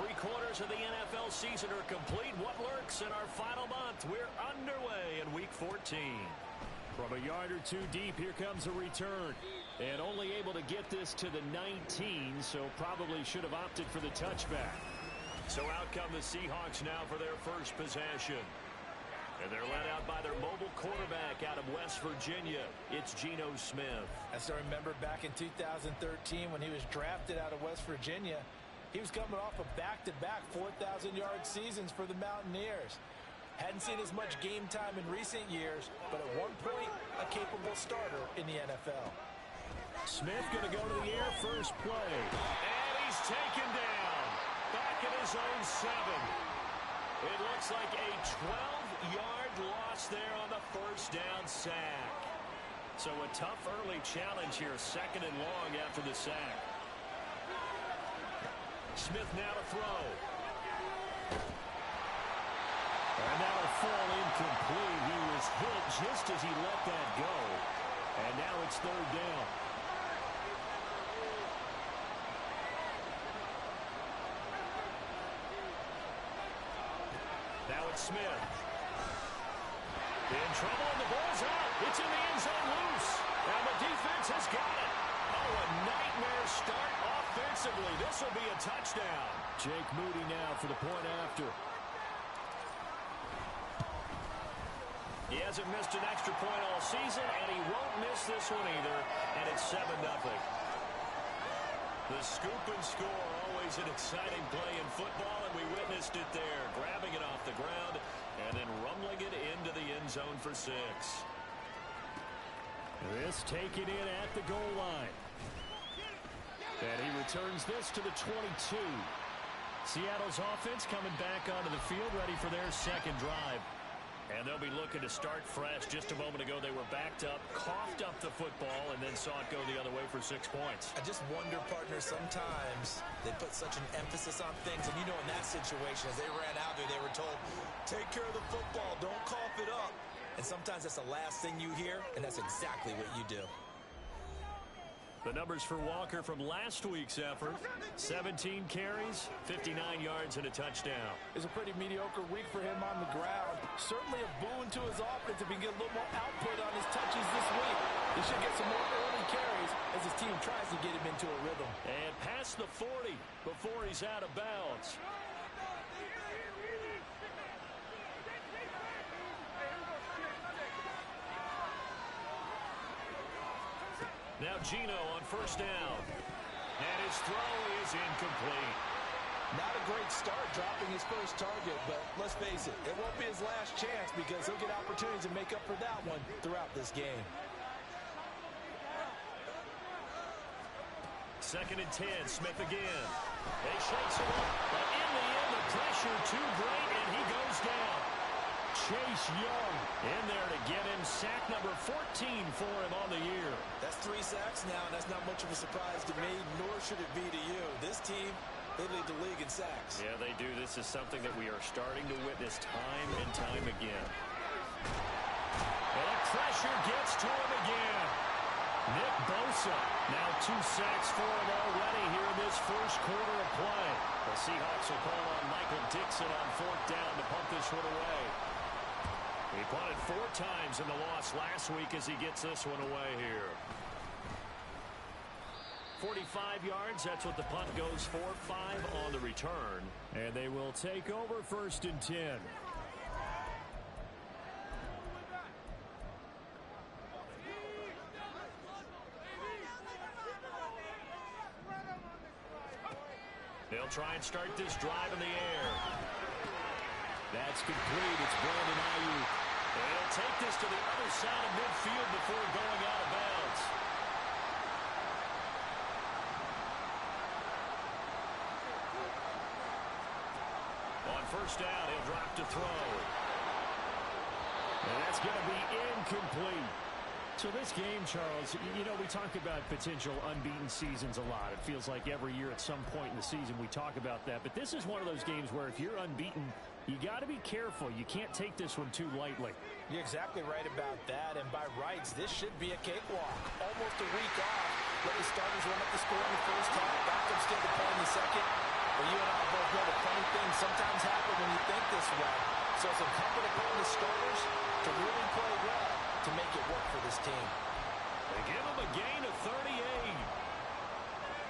3/4 of the NFL season are complete. What lurks in our final month? We're underway in Week 14. From a yard or two deep, here comes a return. And only able to get this to the 19, so probably should have opted for the touchback. So out come the Seahawks now for their first possession. And they're led out by their mobile quarterback out of West Virginia. It's Geno Smith. I still remember back in 2013 when he was drafted out of West Virginia. He was coming off of back-to-back 4,000-yard seasons for the Mountaineers. Hadn't seen as much game time in recent years, but at one point, a capable starter in the NFL. Smith going to go to the air first play. And he's taken down. Back at his own 7. It looks like a 12-yard loss there on the first down sack. So a tough early challenge here, 2nd and long after the sack. Smith now to throw. And that'll fall incomplete. He was hit just as he let that go. And now it's 3rd down. Now it's Smith. In trouble, and the ball's out. It's in the end zone loose. And the defense has got it. Oh, a nightmare start offensively. This will be a touchdown. Jake Moody now for the point after. He hasn't missed an extra point all season, and he won't miss this one either. And it's 7-0. The scoop and score, always an exciting play in football, and we witnessed it there, grabbing it off the ground and then rumbling it into the end zone for 6. This taken in at the goal line. And he returns this to the 22. Seattle's offense coming back onto the field, ready for their second drive. And they'll be looking to start fresh. Just a moment ago, they were backed up, coughed up the football, and then saw it go the other way for 6 points. I just wonder, partner, sometimes they put such an emphasis on things. And, you know, in that situation, as they ran out there, they were told, take care of the football, don't cough it up. And sometimes that's the last thing you hear, and that's exactly what you do. The numbers for Walker from last week's effort: 17 carries, 59 yards, and a touchdown. It's a pretty mediocre week for him on the ground. Certainly a boon to his offense if he can get a little more output on his touches this week. He should get some more early carries as his team tries to get him into a rhythm. And past the 40 before he's out of bounds. Now Geno on first down. And his throw is incomplete. Not a great start dropping his first target, but let's face it, it won't be his last chance because he'll get opportunities to make up for that one throughout this game. 2nd and 10, Smith again. They shakes it up, but in the end, the pressure too great, and he goes down. Chase Young in there to get him sack number 14 for him on the year. That's 3 sacks now, and that's not much of a surprise to me, nor should it be to you. This team, they lead the league in sacks. Yeah, they do. This is something that we are starting to witness time and time again. And the pressure gets to him again. Nick Bosa, now 2 sacks for him already here in this first quarter of play. The Seahawks will call on Michael Dixon on 4th down to pump this one away. He punted 4 times in the loss last week as he gets this one away here. 45 yards, that's what the punt goes for. 5 on the return. And they will take over 1st and 10. They'll try and start this drive in the air. That's complete. It's Brandon Ayuk. And he'll take this to the other side of midfield before going out of bounds. On first down, he'll drop to throw. And that's going to be incomplete. So this game, Charles, you know, we talk about potential unbeaten seasons a lot. It feels like every year at some point in the season we talk about that. But this is one of those games where if you're unbeaten, you got to be careful. You can't take this one too lightly. You're exactly right about that. And by rights, this should be a cakewalk. Almost a week off. Let the starters run up the score in the first half. Backups get the point in the second. Well, you and I both know that funny things sometimes happen when you think this way. So it's incumbent upon the starters to really play well to make it work for this team. They give him a gain of 38.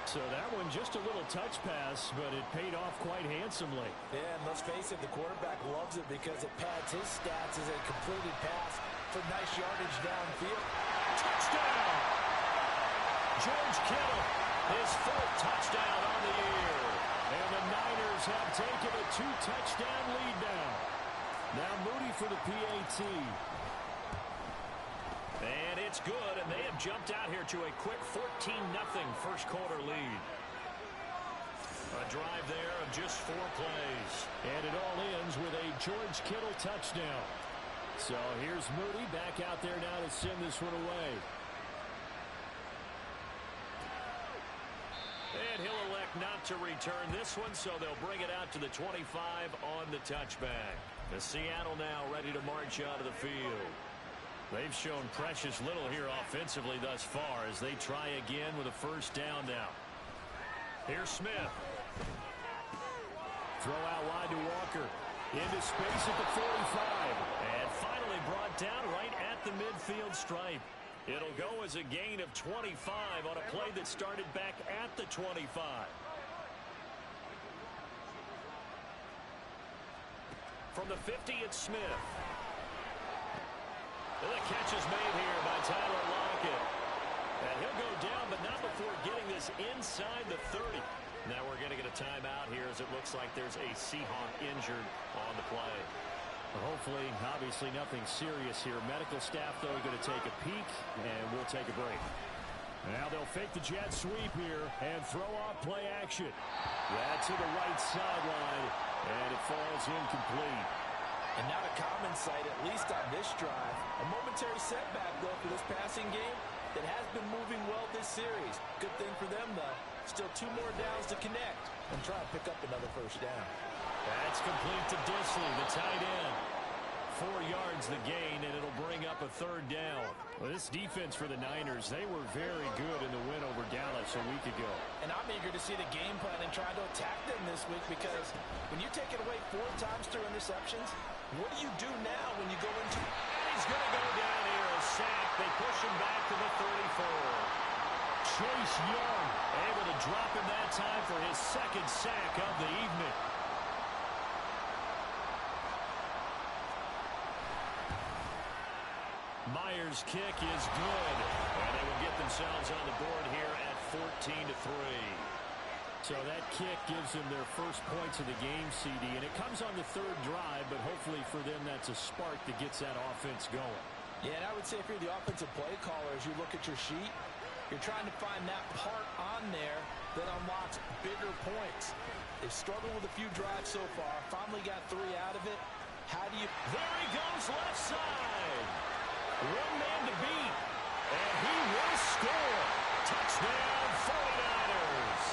So that one just a little touch pass, but it paid off quite handsomely. Yeah, and let's face it, the quarterback loves it because it pads his stats as a completed pass for nice yardage downfield. Touchdown! George Kittle, his fourth touchdown on the year. And the Niners have taken a 2-touchdown lead now. Now Moody for the PAT. And it's good, and they have jumped out here to a quick 14-0 first quarter lead. A drive there of just 4 plays. And it all ends with a George Kittle touchdown. So here's Moody back out there now to send this one away. And he'll elect not to return this one, so they'll bring it out to the 25 on the touchback. The Seattle now ready to march out of the field. They've shown precious little here offensively thus far as they try again with a first down now. Here's Smith. Throw out wide to Walker. Into space at the 45. And finally brought down right at the midfield stripe. It'll go as a gain of 25 on a play that started back at the 25. From the 50, it's Smith. The catch is made here by Tyler Lockett. And he'll go down, but not before getting this inside the 30. Now we're going to get a timeout here as it looks like there's a Seahawk injured on the play. Hopefully, obviously nothing serious here. Medical staff, though, are going to take a peek, and we'll take a break. Now they'll fake the jet sweep here and throw off play action. That's to the right sideline, and it falls incomplete. And not a common sight, at least on this drive. A momentary setback, though, for this passing game that has been moving well this series. Good thing for them, though. Still 2 more downs to connect and try to pick up another first down. That's complete to Disley, the tight end. 4 yards the gain, and it'll bring up a third down. Well, this defense for the Niners, they were very good in the win over Dallas a week ago. And I'm eager to see the game plan and try to attack them this week because when you take it away 4 times through interceptions, what do you do now when you go into... And he's going to go down here, a sack. They push him back to the 34. Chase Young able to drop him that time for his second sack of the evening. Myers' kick is good, and they will get themselves on the board here at 14-3. So that kick gives them their first points of the game, CD, and it comes on the 3rd drive, but hopefully for them that's a spark that gets that offense going. Yeah, and I would say if you're the offensive play caller, as you look at your sheet, you're trying to find that part on there that unlocks bigger points. They've struggled with a few drives so far, finally got 3 out of it. How do you... There he goes, left side. 1 man to beat, and he will score. Touchdown, 49ers.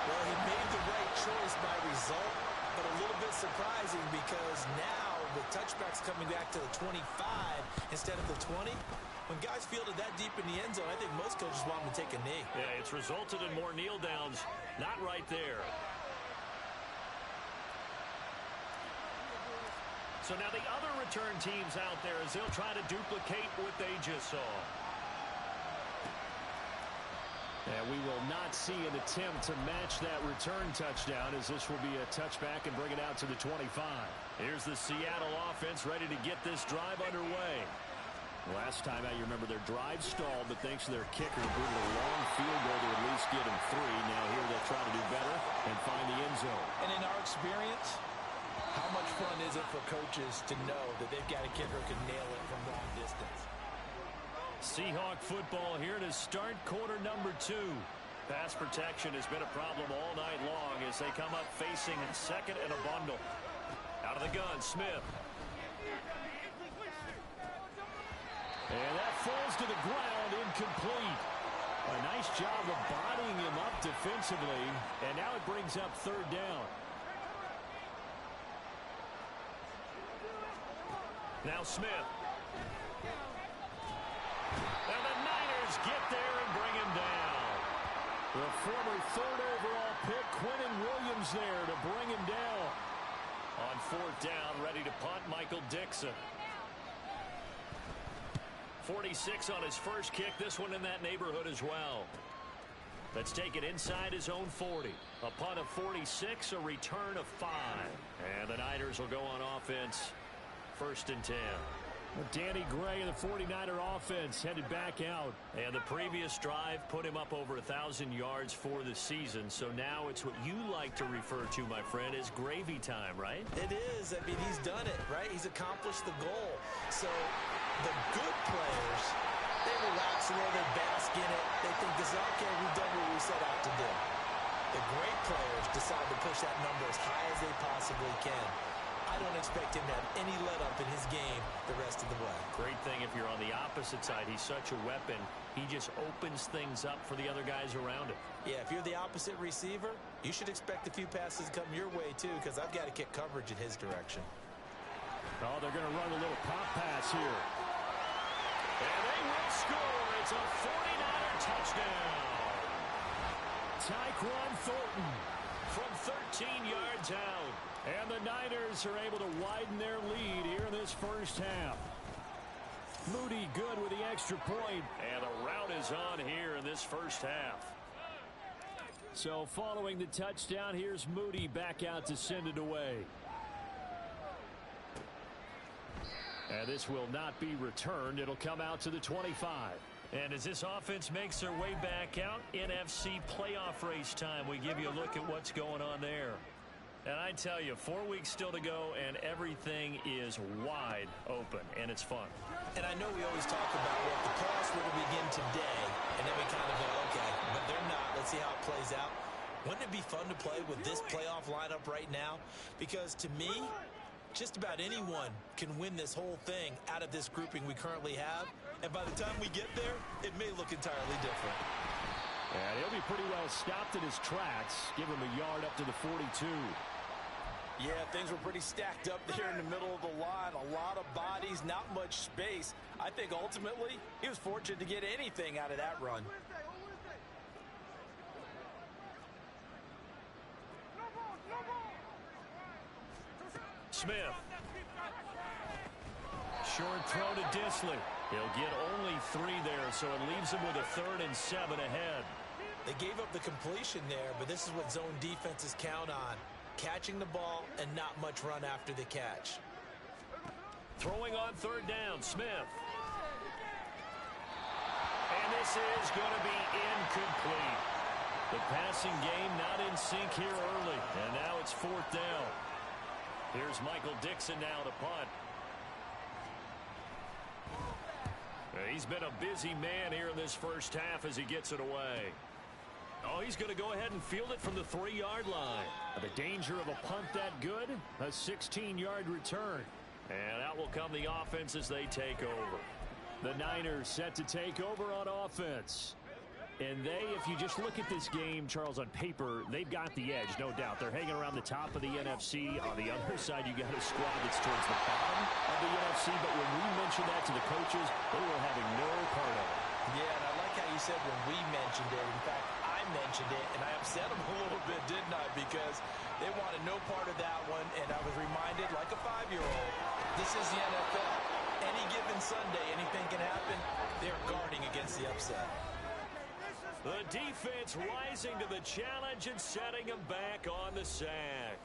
Well, he made the right choice by result, but a little bit surprising because now the touchback's coming back to the 25 instead of the 20. When guys field it that deep in the end zone, I think most coaches want them to take a knee. Yeah, it's resulted in more kneel downs. Not right there. So now the other return teams out there as they'll try to duplicate what they just saw. And we will not see an attempt to match that return touchdown as this will be a touchback and bring it out to the 25. Here's the Seattle offense ready to get this drive underway. Last time out, you remember their drive stalled, but thanks to their kicker, they booted a long field goal to at least get them 3. Now here they'll try to do better and find the end zone. And in our experience, how much fun is it for coaches to know that they've got a kicker who can nail it from long distance? Seahawk football here to start quarter number 2. Pass protection has been a problem all night long as they come up facing second and a bundle. Out of the gun, Smith. And that falls to the ground, incomplete. A nice job of bodying him up defensively, and now it brings up 3rd down. Now Smith. And the Niners get there and bring him down. The former third overall pick, Quinnen Williams, there to bring him down. On fourth down, ready to punt, Michael Dixon. 46 on his first kick. This one in that neighborhood as well. Let's take it inside his own 40. A punt of 46, a return of 5. And the Niners will go on offense. 1st and 10. Danny Gray and the 49er offense headed back out. And the previous drive put him up over 1,000 yards for the season. So now it's what you like to refer to, my friend, as gravy time, right? It is. I mean, he's done it, right? He's accomplished the goal. So the good players, they relax in there, they bask in it. They think this is okay, we've done what we set out to do. The great players decide to push that number as high as they possibly can. I don't expect him to have any let-up in his game the rest of the way. Great thing if you're on the opposite side. He's such a weapon. He just opens things up for the other guys around him. Yeah, if you're the opposite receiver, you should expect a few passes to come your way, too, because I've got to kick coverage in his direction. Oh, they're going to run a little pop pass here. And they will score. It's a 49er touchdown. Tyquan Thornton from 13 yards out. And the Niners are able to widen their lead here in this first half. Moody good with the extra point. And the route is on here in this first half. So following the touchdown, here's Moody back out to send it away. And this will not be returned. It'll come out to the 25. And as this offense makes their way back out, NFC playoff race time, we give you a look at what's going on there. And I tell you, 4 weeks still to go, and everything is wide open, and it's fun. And I know we always talk about, well, the playoffs will begin today, and then we kind of go, okay, but they're not. Let's see how it plays out. Wouldn't it be fun to play with this playoff lineup right now? Because to me, just about anyone can win this whole thing out of this grouping we currently have. And by the time we get there, it may look entirely different. And he'll be pretty well stopped in his tracks. Give him a yard up to the 42. Yeah, things were pretty stacked up there in the middle of the line. A lot of bodies, not much space. I think ultimately he was fortunate to get anything out of that run. Smith. Short throw to Disley. He'll get only 3 there, so it leaves him with a 3rd and 7 ahead. They gave up the completion there, but this is what zone defenses count on. Catching the ball and not much run after the catch. Throwing on 3rd down, Smith. And this is going to be incomplete. The passing game not in sync here early. And now it's 4th down. Here's Michael Dixon now to punt. He's been a busy man here in this first half as he gets it away. Oh, he's going to go ahead and field it from the 3-yard line. The danger of a punt that good? A 16-yard return. And out will come the offense as they take over. The Niners set to take over on offense. And they, if you just look at this game, Charles, on paper, they've got the edge, no doubt. They're hanging around the top of the NFC. On the other side, you got a squad that's towards the bottom of the NFC. But when we mentioned that to the coaches, they were having no part of it. Yeah, and I like how you said when we mentioned it. In fact, I mentioned it, and I upset them a little bit, didn't I? Because they wanted no part of that one, and I was reminded, like a 5-year-old, this is the NFL. Any given Sunday, anything can happen. They're guarding against the upset. The defense rising to the challenge and setting them back on the sack.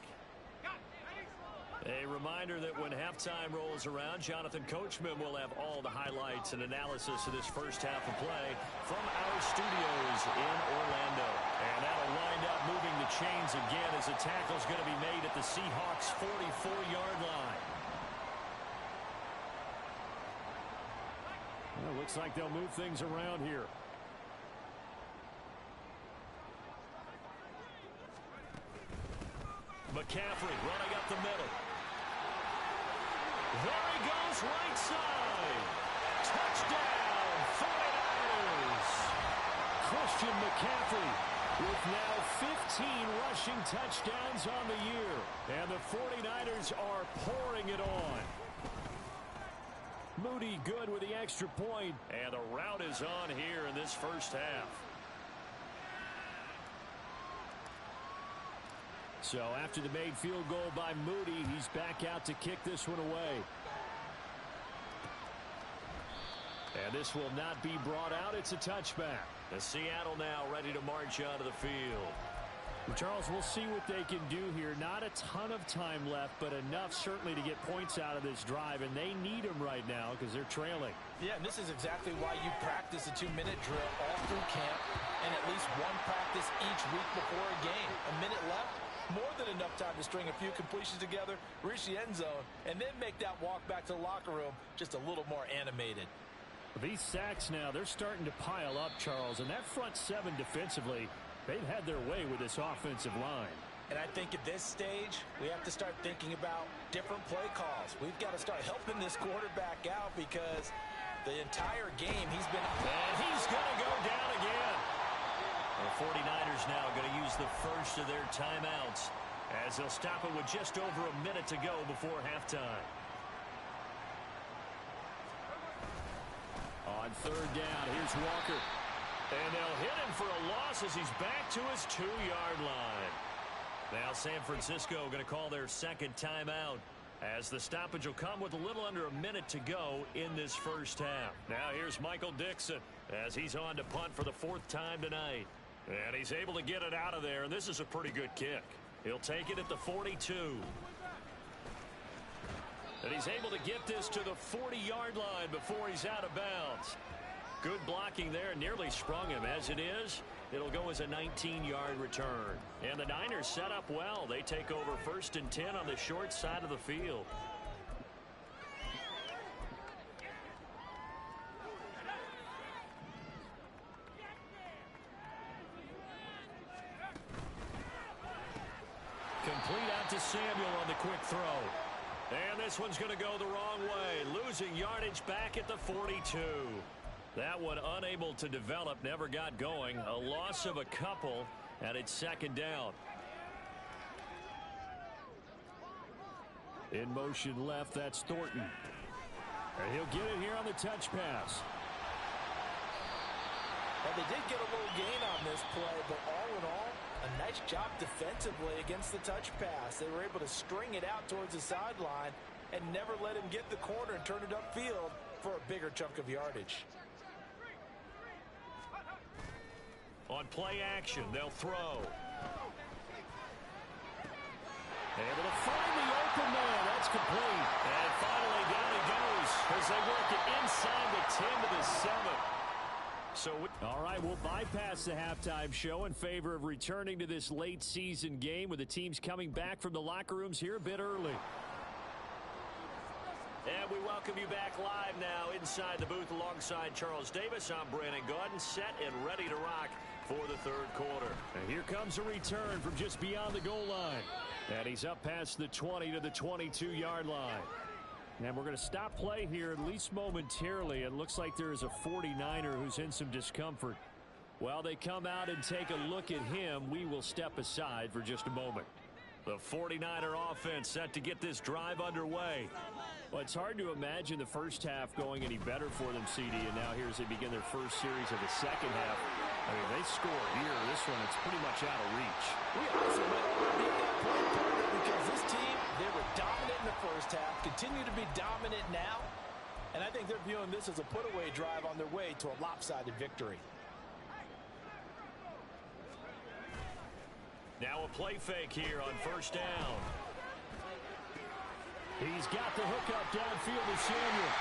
A reminder that when halftime rolls around, Jonathan Coachman will have all the highlights and analysis of this first half of play from our studios in Orlando. And that'll wind up moving the chains again as the tackle's going to be made at the Seahawks' 44-yard line. Well, looks like they'll move things around here. McCaffrey running up the middle. There he goes, right side. Touchdown, 49ers. Christian McCaffrey with now 15 rushing touchdowns on the year. And the 49ers are pouring it on. Moody good with the extra point. And the route is on here in this first half. So after the made field goal by Moody, he's back out to kick this one away. And this will not be brought out. It's a touchback. The Seattle now ready to march onto the field. Charles, we'll see what they can do here. Not a ton of time left, but enough certainly to get points out of this drive, and they need them right now because they're trailing. Yeah, and this is exactly why you practice a 2-minute drill all through camp and at least one practice each week before a game. A minute left, more than enough time to string a few completions together, reach the end zone, and then make that walk back to the locker room just a little more animated. These sacks now, they're starting to pile up, Charles, and that front seven defensively, they've had their way with this offensive line. And I think at this stage, we have to start thinking about different play calls. We've got to start helping this quarterback out because the entire game he's been... And he's going to go down again. The 49ers now going to use the first of their timeouts as they'll stop it with just over a minute to go before halftime. On third down, here's Walker. And they'll hit him for a loss as he's back to his 2-yard line. Now San Francisco going to call their second timeout as the stoppage will come with a little under a minute to go in this first half. Now here's Michael Dixon as he's on to punt for the 4th time tonight. And he's able to get it out of there, and this is a pretty good kick. He'll take it at the 42. And he's able to get this to the 40-yard line before he's out of bounds. Good blocking there, nearly sprung him. As it is, it'll go as a 19-yard return. And the Niners set up well. They take over 1st and 10 on the short side of the field. Complete out to Samuel on the quick throw. And this one's going to go the wrong way. Losing yardage back at the 42. That one unable to develop, never got going. A loss of a couple, and it's 2nd down. In motion left, that's Thornton. And he'll get it here on the touch pass. Well, they did get a little gain on this play, but all in all, a nice job defensively against the touch pass. They were able to string it out towards the sideline and never let him get the corner and turn it upfield for a bigger chunk of yardage. On play action, they'll throw. Able to find the open man. That's complete. And finally down he goes as they work it inside the 10 to the 7. So, all right, we'll bypass the halftime show in favor of returning to this late season game with the teams coming back from the locker rooms here a bit early. And we welcome you back live now inside the booth alongside Charles Davis. I'm Brandon Gaudin, set and ready to rock for the 3rd quarter. And here comes a return from just beyond the goal line. And he's up past the 20 to the 22-yard line. And we're going to stop play here at least momentarily. It looks like there is a 49er who's in some discomfort. While they come out and take a look at him, we will step aside for just a moment. The 49er offense set to get this drive underway. Well, it's hard to imagine the first half going any better for them, CD, and now here as they begin their first series of the second half. I mean, they score here. This one, it's pretty much out of reach. We also might already be at that point, partner, because this team, they were dominant in the first half, continue to be dominant now, and I think they're viewing this as a put-away drive on their way to a lopsided victory. Now a play fake here on 1st down. He's got the hookup downfield to Samuel.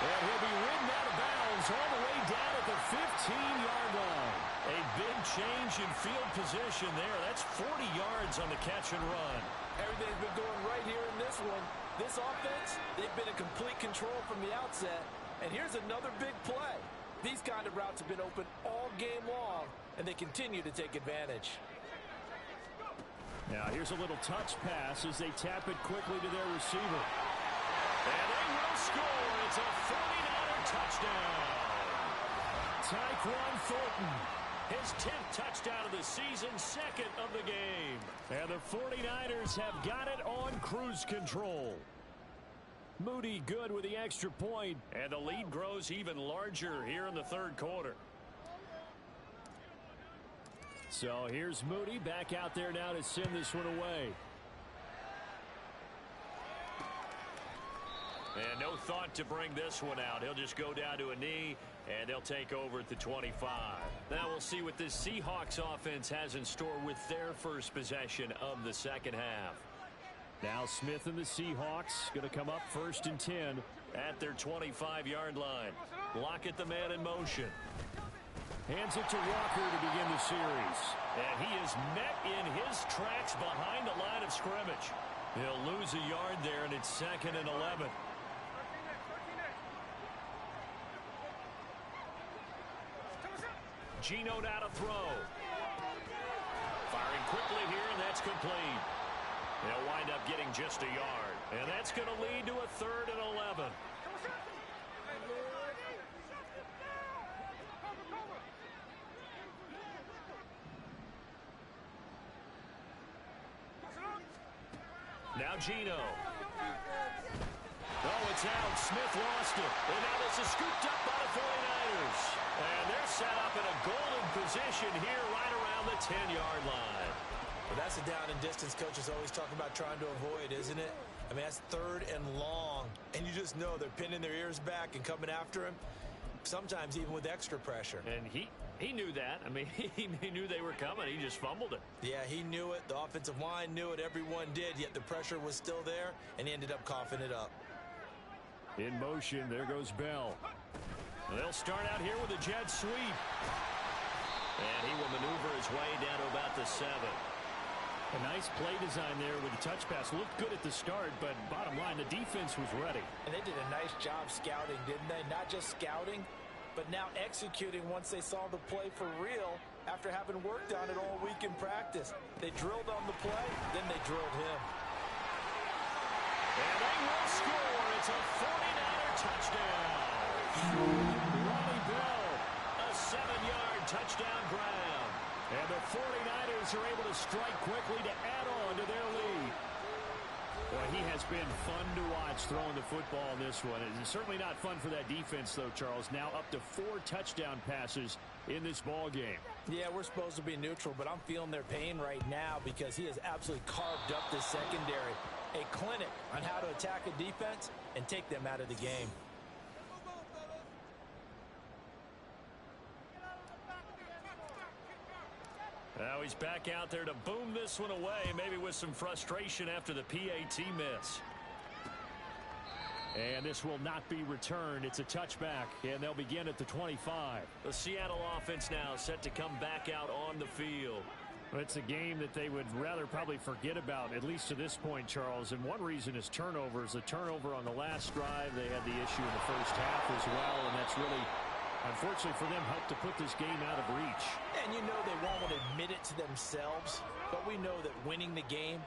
And he'll be ridden out of bounds all the way down at the 15-yard line. A big change in field position there. That's 40 yards on the catch and run. Everything's been going right here in this one. This offense, they've been in complete control from the outset. And here's another big play. These kind of routes have been open all game long, and they continue to take advantage. Now here's a little touch pass as they tap it quickly to their receiver. And they will score. It's a 49er touchdown. Tyquan Thornton. His 10th touchdown of the season, 2nd of the game. And the 49ers have got it on cruise control. Moody good with the extra point. And the lead grows even larger here in the 3rd quarter. So here's Moody back out there now to send this one away. And no thought to bring this one out. He'll just go down to a knee, and they'll take over at the 25. Now we'll see what this Seahawks offense has in store with their first possession of the second half. Now Smith and the Seahawks going to come up 1st and 10 at their 25-yard line. Lockett the man in motion. Hands it to Walker to begin the series. And he is met in his tracks behind the line of scrimmage. He'll lose a yard there, and it's 2nd and 11. Geno now to throw. Firing quickly here, and that's complete. They'll wind up getting just a yard. And that's going to lead to a 3rd and 11. Now Geno. Oh, it's out. Smith lost it. And now this is scooped up by the 49ers. And they're set up in a golden position here right around the 10-yard line. Well, that's a down and distance coaches always talking about trying to avoid, isn't it? I mean, that's 3rd and long. And you just know they're pinning their ears back and coming after him, sometimes even with extra pressure. And he knew that. I mean, he knew they were coming. He just fumbled it. Yeah, he knew it. The offensive line knew it. Everyone did, yet the pressure was still there, and he ended up coughing it up. In motion, there goes Bell. They'll start out here with a jet sweep. And he will maneuver his way down to about the 7. A nice play design there with the touch pass. Looked good at the start, but bottom line, the defense was ready. And they did a nice job scouting, didn't they? Not just scouting, but now executing once they saw the play for real after having worked on it all week in practice. They drilled on the play, then they drilled him. And they will score. It's a 49er touchdown. Ronnie Bell. A 7-yard touchdown ground. And the 49ers are able to strike quickly to add on to their lead. Boy, he has been fun to watch throwing the football in this one. It's certainly not fun for that defense, though, Charles. Now up to 4 touchdown passes in this ball game. Yeah, we're supposed to be neutral, but I'm feeling their pain right now because he has absolutely carved up this secondary. A clinic on how to attack a defense and take them out of the game. Now he's back out there to boom this one away, maybe with some frustration after the PAT miss. And this will not be returned. It's a touchback, and they'll begin at the 25. The Seattle offense now set to come back out on the field. It's a game that they would rather probably forget about, at least to this point, Charles. And one reason is turnovers. The turnover on the last drive, they had the issue in the first half as well, and that's really, unfortunately for them, helped to put this game out of reach. And you know they won't admit it to themselves, but we know that winning the game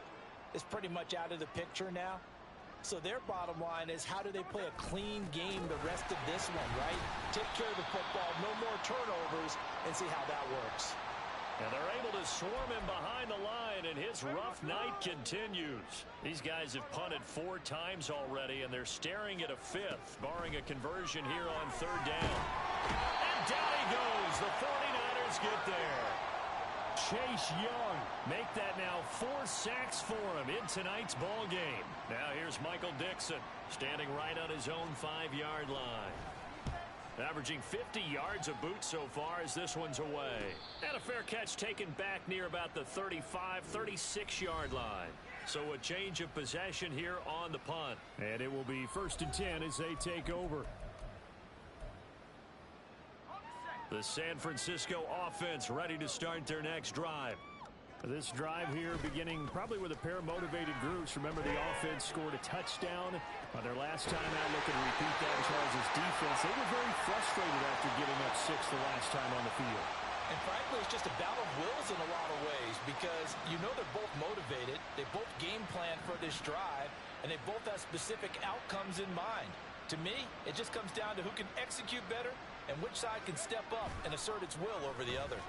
is pretty much out of the picture now. So their bottom line is, how do they play a clean game the rest of this one, right? Take care of the football, no more turnovers, and see how that works. And they're able to swarm him behind the line, and his rough night continues. These guys have punted 4 times already, and they're staring at a 5th, barring a conversion here on 3rd down. And down he goes. The 49ers get there. Chase Young. Make that now 4 sacks for him in tonight's ball game. Now here's Michael Dixon, standing right on his own 5-yard line. Averaging 50 yards a boot so far as this one's away. And a fair catch taken back near about the 35, 36-yard line. So a change of possession here on the punt. And it will be 1st and 10 as they take over. The San Francisco offense ready to start their next drive. This drive here beginning probably with a pair of motivated groups. Remember, the offense scored a touchdown on their last time out. Looking to repeat that in Charles' defense. They were very frustrated after giving up 6 the last time on the field. And frankly, it's just a battle of wills in a lot of ways because you know they're both motivated. They both game plan for this drive, and they both have specific outcomes in mind. To me, it just comes down to who can execute better and which side can step up and assert its will over the other.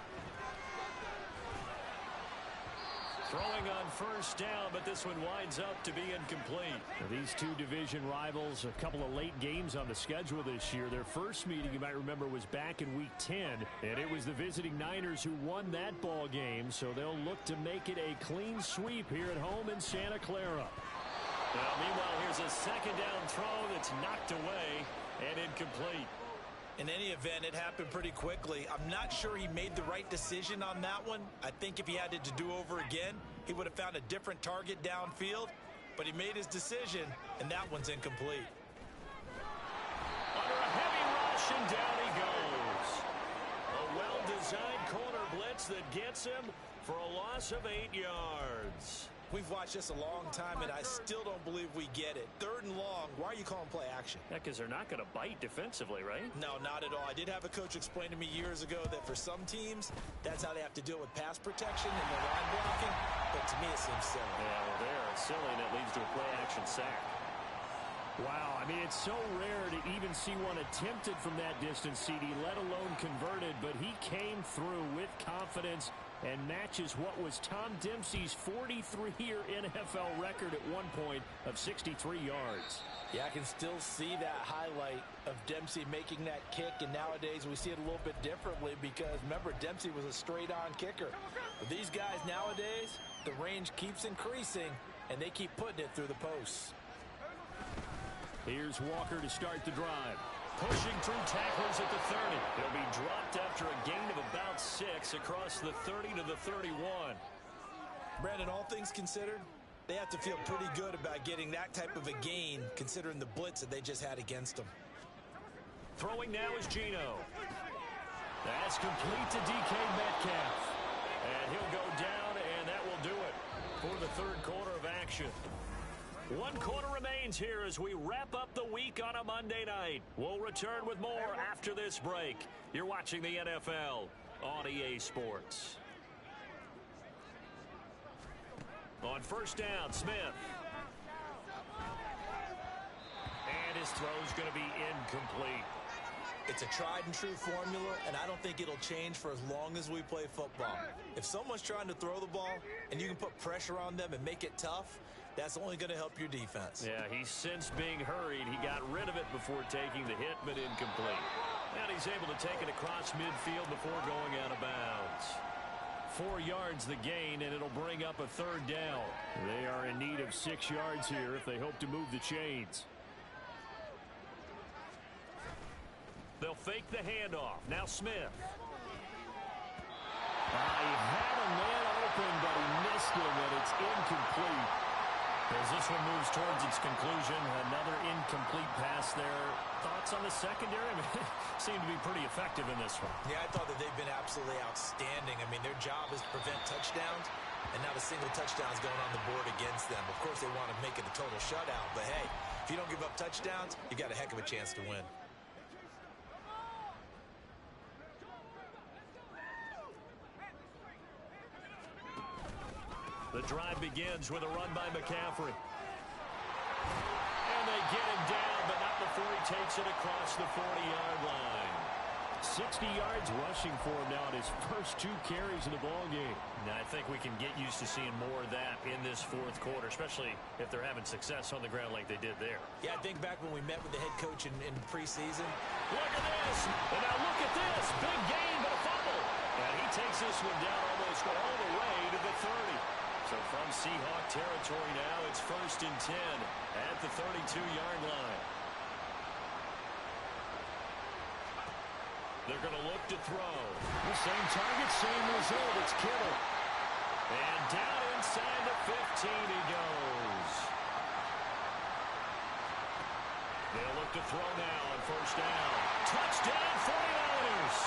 Throwing on first down, but this one winds up to be incomplete. Now, these two division rivals, a couple of late games on the schedule this year. Their first meeting, you might remember, was back in Week 10, and it was the visiting Niners who won that ball game, so they'll look to make it a clean sweep here at home in Santa Clara. Well, meanwhile, here's a second down throw that's knocked away and incomplete. In any event, it happened pretty quickly. I'm not sure he made the right decision on that one. I think if he had it to do over again, he would have found a different target downfield. But he made his decision, and that one's incomplete. Under a heavy rush, and down he goes. A well-designed corner blitz that gets him for a loss of 8 yards. We've watched this a long time, and I still don't believe we get it. 3rd and long. Why are you calling play action? Yeah, because they're not going to bite defensively, right? No, not at all. I did have a coach explain to me years ago that for some teams, that's how they have to deal with pass protection and their line blocking. But to me, it seems silly. Yeah, well, they're silly, and it leads to a play action sack. Wow, I mean, it's so rare to even see one attempted from that distance, CD, let alone converted, but he came through with confidence and matches what was Tom Dempsey's 43-year NFL record at one point of 63 yards. Yeah, I can still see that highlight of Dempsey making that kick, and nowadays we see it a little bit differently because, remember, Dempsey was a straight-on kicker. But these guys nowadays, the range keeps increasing, and they keep putting it through the posts. Here's Walker to start the drive. Pushing through tacklers at the 30. He'll be dropped after a gain of about 6 across the 30 to the 31. Brandon, all things considered, they have to feel pretty good about getting that type of a gain considering the blitz that they just had against them. Throwing now is Geno. That's complete to DK Metcalf. And he'll go down, and that will do it for the 3rd quarter of action. 1 quarter remains here as we wrap up the week on a Monday night. We'll return with more after this break. You're watching the NFL on EA Sports. On first down, Smith. And his throw's going to be incomplete. It's a tried-and-true formula, and I don't think it'll change for as long as we play football. If someone's trying to throw the ball and you can put pressure on them and make it tough, that's only going to help your defense. Yeah, he sensed being hurried. He got rid of it before taking the hit, but incomplete. And he's able to take it across midfield before going out of bounds. 4 yards the gain, and it'll bring up a 3rd down. They are in need of 6 yards here if they hope to move the chains. They'll fake the handoff. Now Smith. He had a man open, but he missed him, and it's incomplete. As this one moves towards its conclusion, another incomplete pass there. Thoughts on the secondary? I mean, seem to be pretty effective in this one. Yeah, I thought that they've been absolutely outstanding. I mean, their job is to prevent touchdowns, and not a single touchdown is going on the board against them. Of course, they want to make it a total shutout, but hey, if you don't give up touchdowns, you got a heck of a chance to win. The drive begins with a run by McCaffrey. And they get him down, but not before he takes it across the 40-yard line. 60 yards rushing for him now in his first 2 carries in the ballgame. Now, I think we can get used to seeing more of that in this 4th quarter, especially if they're having success on the ground like they did there. Yeah, I think back when we met with the head coach in preseason. Look at this. And now look at this. Big gain, but a fumble. And he takes this one down almost all the way to the 30. So from Seahawk territory now, it's 1st and 10 at the 32-yard line. They're going to look to throw. The same target, same result. It's Kittle. And down inside the 15 he goes. They'll look to throw now on first down. Touchdown 49ers.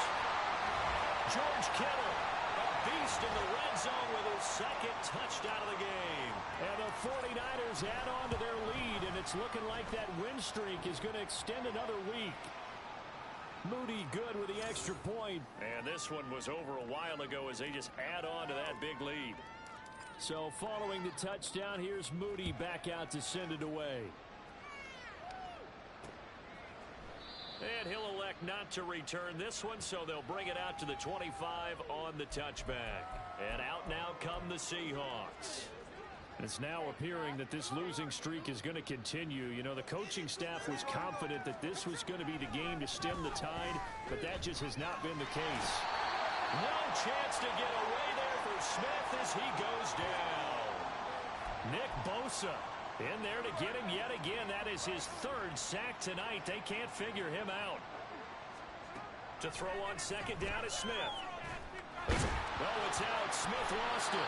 George Kittle, a beast in the red zone with his 2nd touchdown of the game. And the 49ers add on to their lead, and it's looking like that win streak is going to extend another week. Moody good with the extra point. And this one was over a while ago as they just add on to that big lead. So following the touchdown, here's Moody back out to send it away. And he'll elect not to return this one, so they'll bring it out to the 25 on the touchback. And out now come the Seahawks. It's now appearing that this losing streak is going to continue. You know, the coaching staff was confident that this was going to be the game to stem the tide, but that just has not been the case. No chance to get away there for Smith as he goes down. Nick Bosa in there to get him yet again. That is his third sack tonight. They can't figure him out. To throw on second down is Smith. Oh, it's out. Smith lost it.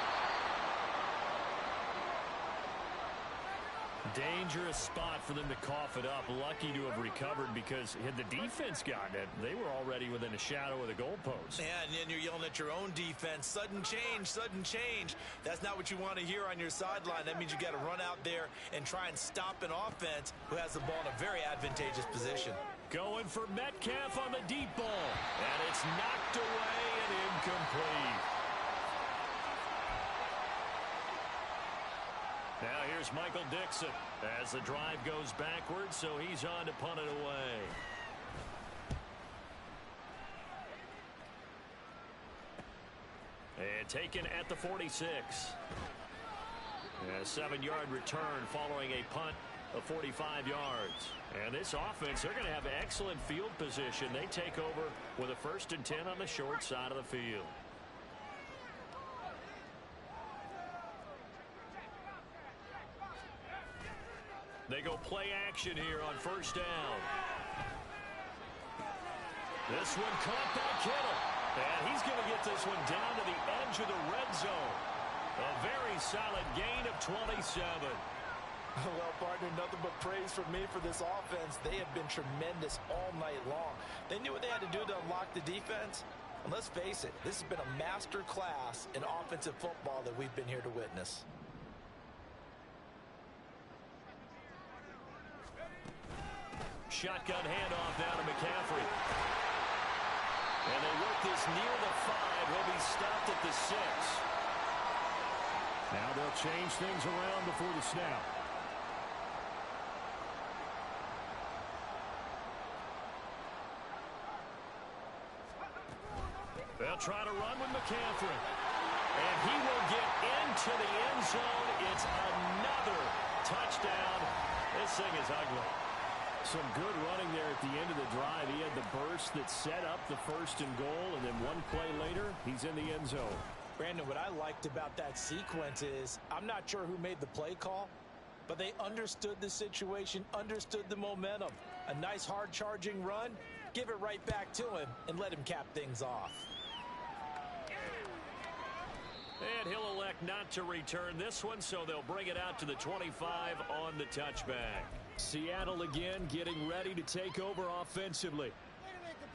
Dangerous spot for them to cough it up. Lucky to have recovered, because had the defense gotten it, they were already within a shadow of the goalpost. Yeah, and then you're yelling at your own defense. Sudden change, sudden change. That's not what you want to hear on your sideline. That means you got to run out there and try and stop an offense who has the ball in a very advantageous position. Going for Metcalf on the deep ball. And it's knocked away and incomplete. Now here's Michael Dixon as the drive goes backwards, so he's on to punt it away. And taken at the 46. A 7-yard return following a punt of 45 yards. And this offense, they're going to have excellent field position. They take over with a 1st and 10 on the short side of the field. They go play action here on 1st down. This one caught by Kittle. And he's going to get this one down to the edge of the red zone. A very solid gain of 27. Well, partner, nothing but praise from me for this offense. They have been tremendous all night long. They knew what they had to do to unlock the defense. And let's face it, this has been a master class in offensive football that we've been here to witness. Shotgun handoff now to McCaffrey. And they work this near the 5. He'll be stopped at the 6. Now they'll change things around before the snap. They'll try to run with McCaffrey. And he will get into the end zone. It's another touchdown. This thing is ugly. Some good running there at the end of the drive. He had the burst that set up the 1st and goal, and then one play later, he's in the end zone. Brandon, what I liked about that sequence is, I'm not sure who made the play call, but they understood the situation, understood the momentum. A nice hard-charging run, give it right back to him, and let him cap things off. And he'll elect not to return this one, so they'll bring it out to the 25 on the touchback. Seattle again getting ready to take over offensively.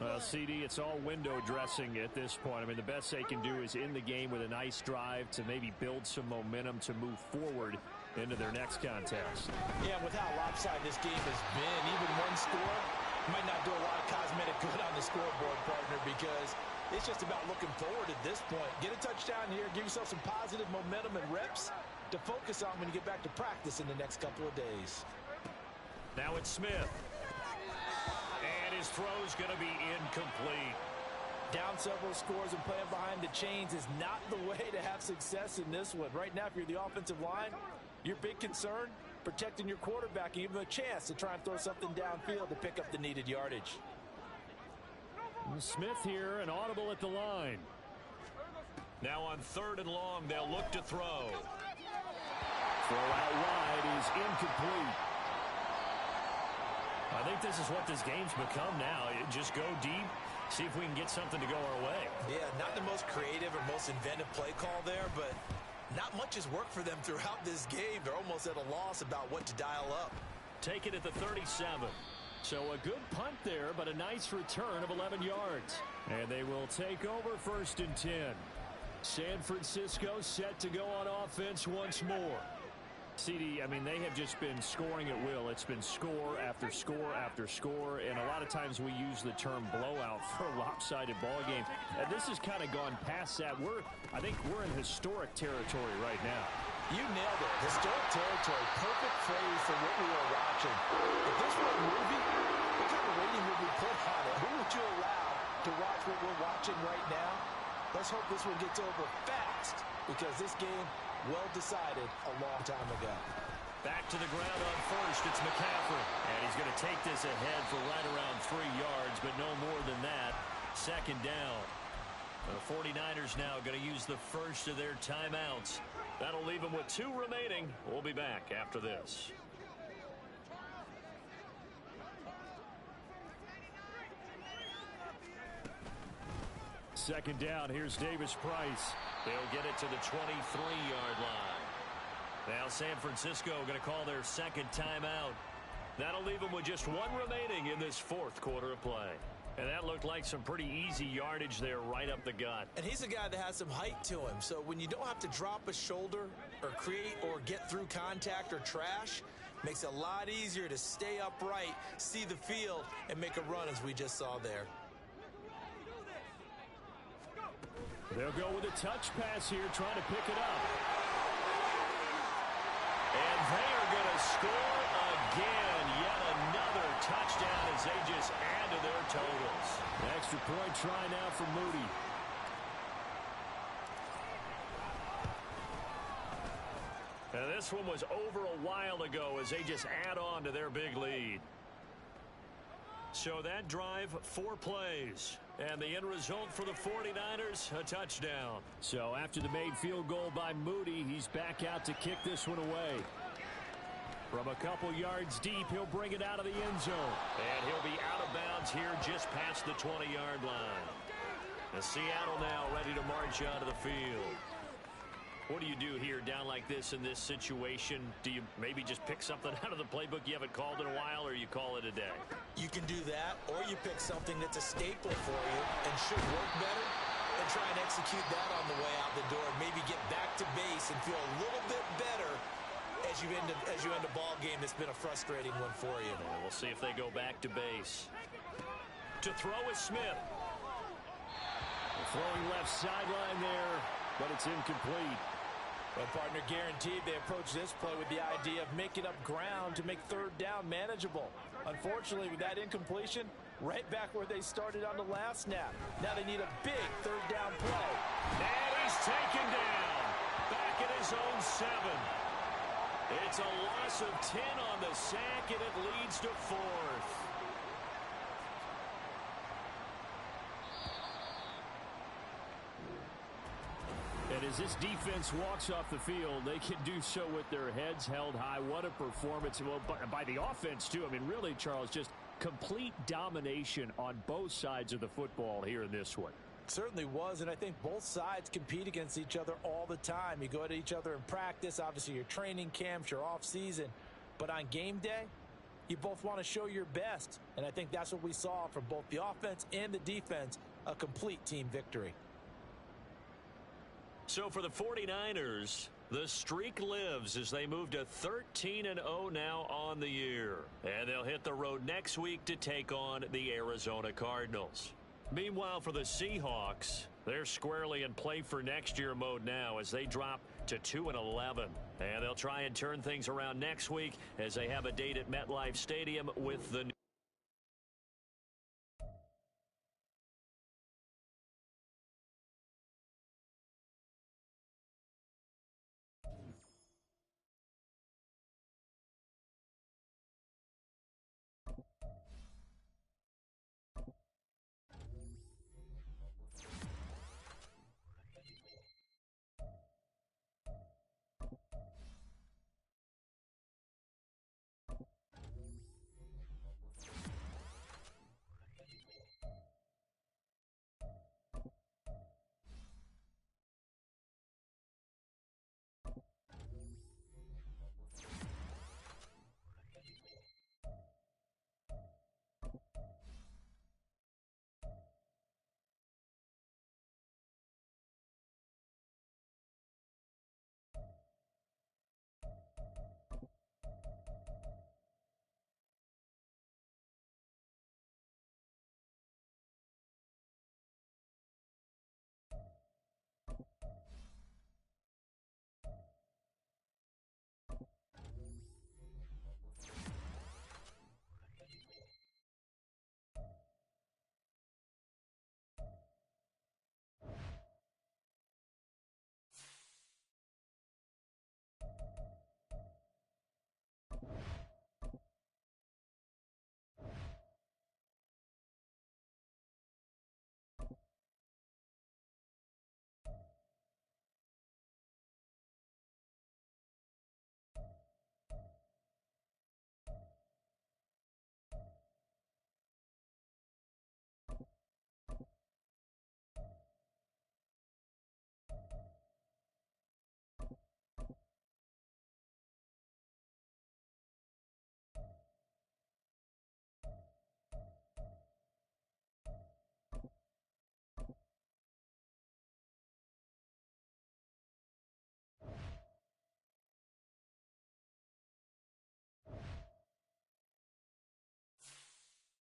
Well, CD, it's all window dressing at this point. I mean, the best they can do is in the game with a nice drive to maybe build some momentum to move forward into their next contest. Yeah, with how lopsided this game has been, even one score might not do a lot of cosmetic good on the scoreboard, partner, because it's just about looking forward at this point. Get a touchdown here, give yourself some positive momentum and reps to focus on when you get back to practice in the next couple of days. Now it's Smith. And his throw's going to be incomplete. Down several scores and playing behind the chains is not the way to have success in this one. Right now, if you're the offensive line, your big concern, protecting your quarterback and give him a chance to try and throw something downfield to pick up the needed yardage. Smith here, an audible at the line. Now on 3rd and long, they'll look to throw. Throw out wide is incomplete. I think this is what this game's become now. Just go deep, see if we can get something to go our way. Yeah, not the most creative or most inventive play call there, but not much has worked for them throughout this game. They're almost at a loss about what to dial up. Take it at the 37. So a good punt there, but a nice return of 11 yards. And they will take over 1st and 10. San Francisco set to go on offense once more. CD, I mean, they have just been scoring at will. It's been score after score after score, and a lot of times we use the term blowout for a lopsided ball game. This has kind of gone past that. I think we're in historic territory right now. You nailed it. Historic territory. Perfect phrase for what we were watching. If this were a movie, what kind of rating would we put on just hope this one gets over fast because this game well decided a long time ago. Back to the ground on first. It's McCaffrey. And he's going to take this ahead for right around 3 yards, but no more than that. Second down. The 49ers now going to use the first of their timeouts. That'll leave them with 2 remaining. We'll be back after this. Second down. Here's Davis Price. They'll get it to the 23-yard line. Now San Francisco going to call their second timeout. That'll leave them with just 1 remaining in this 4th quarter of play. And that looked like some pretty easy yardage there right up the gut. And he's a guy that has some height to him. So when you don't have to drop a shoulder or create or get through contact or trash, makes it a lot easier to stay upright, see the field, and make a run as we just saw there. They'll go with a touch pass here, trying to pick it up. And they are going to score again. Yet another touchdown as they just add to their totals. Extra point try now for Moody. And this one was over a while ago as they just add on to their big lead. So that drive, 4 plays. And the end result for the 49ers, a touchdown. So after the made field goal by Moody, he's back out to kick this one away. From a couple yards deep, he'll bring it out of the end zone. And he'll be out of bounds here just past the 20-yard line. And Seattle now ready to march out of the field. What do you do here down like this in this situation? Do you maybe just pick something out of the playbook you haven't called in a while, or you call it a day? You can do that, or you pick something that's a staple for you and should work better and try and execute that on the way out the door. Maybe get back to base and feel a little bit better as you end a ball game that's been a frustrating one for you. And we'll see if they go back to base. To throw is Smith. Throwing left sideline there, but it's incomplete. Well, partner, guaranteed they approach this play with the idea of making up ground to make 3rd down manageable. Unfortunately, with that incompletion, right back where they started on the last snap. Now they need a big 3rd down play. And he's taken down. Back at his own 7. It's a loss of 10 on the sack, and it leads to 4th. And as this defense walks off the field, they can do so with their heads held high. What a performance. Well, by the offense, too. I mean, really, Charles, just complete domination on both sides of the football here in this one. Certainly was, and I think both sides compete against each other all the time. You go at each other in practice, obviously your training camps, your off season, but on game day, you both want to show your best, and I think that's what we saw from both the offense and the defense, a complete team victory. So for the 49ers, the streak lives as they move to 13-0 now on the year. And they'll hit the road next week to take on the Arizona Cardinals. Meanwhile, for the Seahawks, they're squarely in play for next year mode now as they drop to 2-11. And they'll try and turn things around next week as they have a date at MetLife Stadium with the